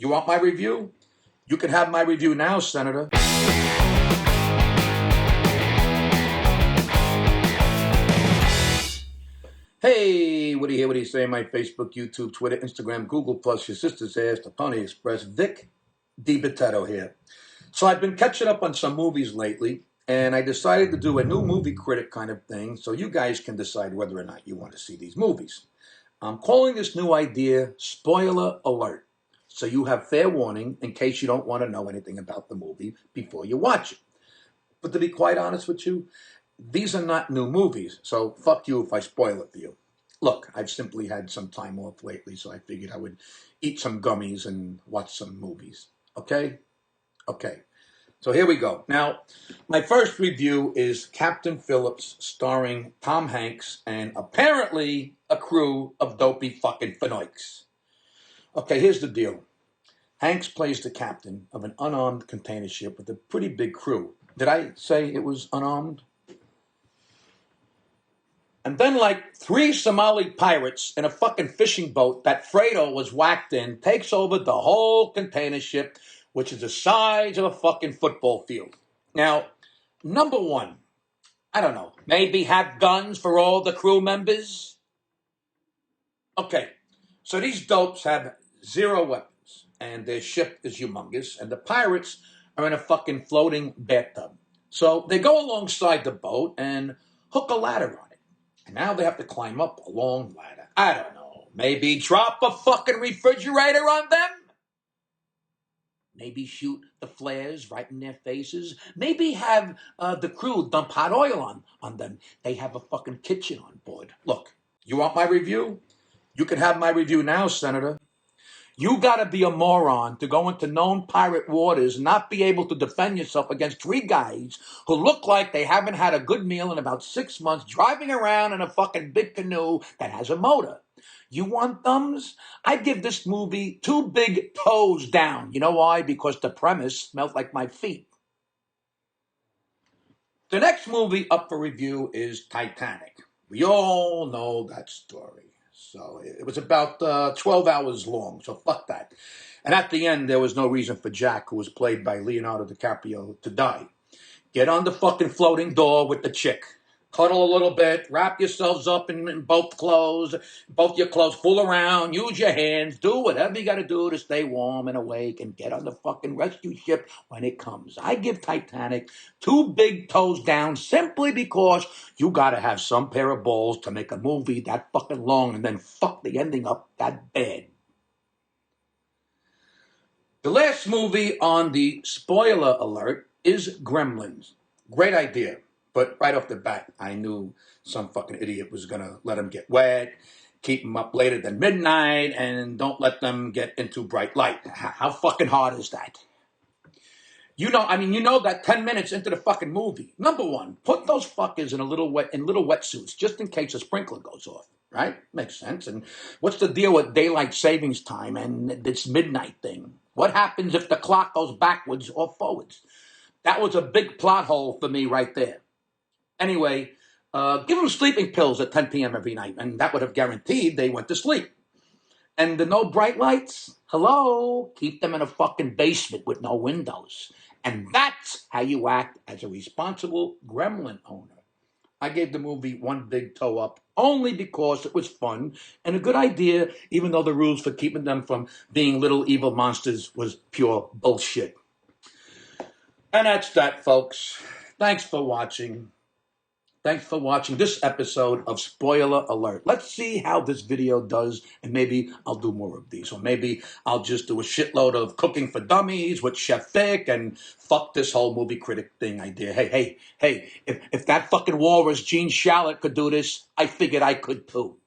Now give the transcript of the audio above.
You want my review? You can have my review now, Senator. Hey, what do you say? My Facebook, YouTube, Twitter, Instagram, Google+, your sister's ass, the Pony Express, Vic Dibitetto here. So I've been catching up on some movies lately, and I decided to do a new movie critic kind of thing so you guys can decide whether or not you want to see these movies. I'm calling this new idea Spoiler Alert, so you have fair warning in case you don't want to know anything about the movie before you watch it. But to be quite honest with you, these are not new movies, so fuck you if I spoil it for you. Look, I've simply had some time off lately, so I figured I would eat some gummies and watch some movies. Okay? Okay. So here we go. Now, my first review is Captain Phillips, starring Tom Hanks and apparently a crew of dopey fucking fanoiks. Okay, here's the deal. Hanks plays the captain of an unarmed container ship with a pretty big crew. Did I say it was unarmed? And then like 3 Somali pirates in a fucking fishing boat that Fredo was whacked in takes over the whole container ship, which is the size of a fucking football field. Now, number one, I don't know, maybe have guns for all the crew members? Okay, so these dopes have 0 weapons, and their ship is humongous, and the pirates are in a fucking floating bathtub. So they go alongside the boat and hook a ladder on it. And now they have to climb up a long ladder. I don't know. Maybe drop a fucking refrigerator on them? Maybe shoot the flares right in their faces? Maybe have the crew dump hot oil on them. They have a fucking kitchen on board. Look, you want my review? You can have my review now, Senator. You gotta be a moron to go into known pirate waters and not be able to defend yourself against 3 guys who look like they haven't had a good meal in about 6 months driving around in a fucking big canoe that has a motor. You want thumbs? I'd give this movie 2 big toes down. You know why? Because the premise smelled like my feet. The next movie up for review is Titanic. We all know that story. So it was about 12 hours long, so fuck that. And at the end, there was no reason for Jack, who was played by Leonardo DiCaprio, to die. Get on the fucking floating door with the chick. Cuddle a little bit, wrap yourselves up in both your clothes, fool around, use your hands, do whatever you gotta do to stay warm and awake and get on the fucking rescue ship when it comes. I give Titanic 2 big toes down simply because you gotta have some pair of balls to make a movie that fucking long and then fuck the ending up that bad. The last movie on the spoiler alert is Gremlins. Great idea. But right off the bat, I knew some fucking idiot was going to let them get wet, keep them up later than midnight, and don't let them get into bright light. How fucking hard is that? You know that 10 minutes into the fucking movie. Number one, put those fuckers in little wetsuits just in case a sprinkler goes off, right? Makes sense. And what's the deal with daylight savings time and this midnight thing? What happens if the clock goes backwards or forwards? That was a big plot hole for me right there. Anyway, give them sleeping pills at 10 p.m. every night, and that would have guaranteed they went to sleep. And the no bright lights? Hello? Keep them in a fucking basement with no windows. And that's how you act as a responsible gremlin owner. I gave the movie 1 big toe up only because it was fun and a good idea, even though the rules for keeping them from being little evil monsters was pure bullshit. And that's that, folks. Thanks for watching. Thanks for watching this episode of Spoiler Alert. Let's see how this video does, and maybe I'll do more of these. Or maybe I'll just do a shitload of cooking for dummies with Chef Vic and fuck this whole movie critic thing idea. Hey, if that fucking walrus Gene Shalit could do this, I figured I could too.